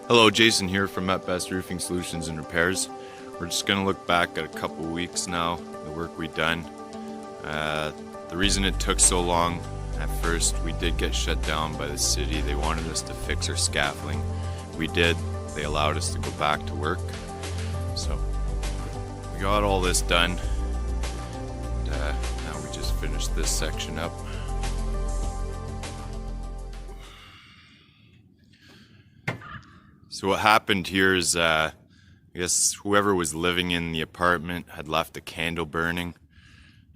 Hello, Jason here from At Best Roofing Solutions and Repairs. We're just going to look back at a couple weeks now, the work we've done. The reason it took so long, at first we did get shut down by the city. They wanted us to fix our scaffolding. We did. They allowed us to go back to work. So we got all this done. And, now we just finished this section up. So what happened here is, I guess whoever was living in the apartment had left a candle burning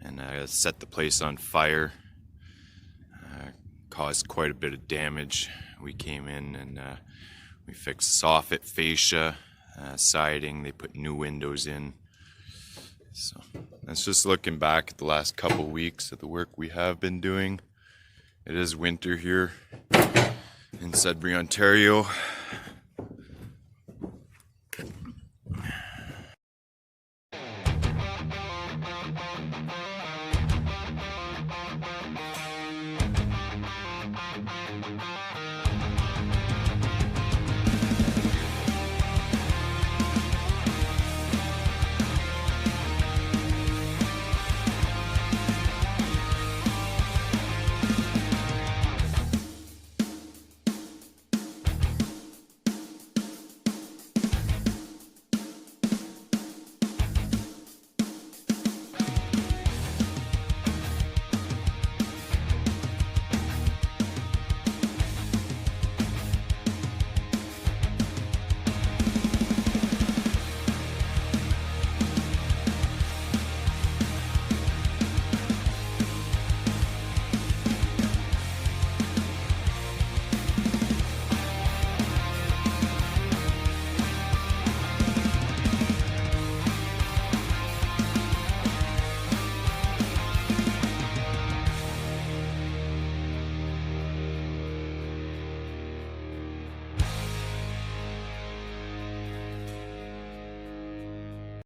and set the place on fire. Caused quite a bit of damage. We came in and we fixed soffit, fascia, siding. They put new windows in. So that's just looking back at the last couple weeks of the work we have been doing. It is winter here in Sudbury, Ontario.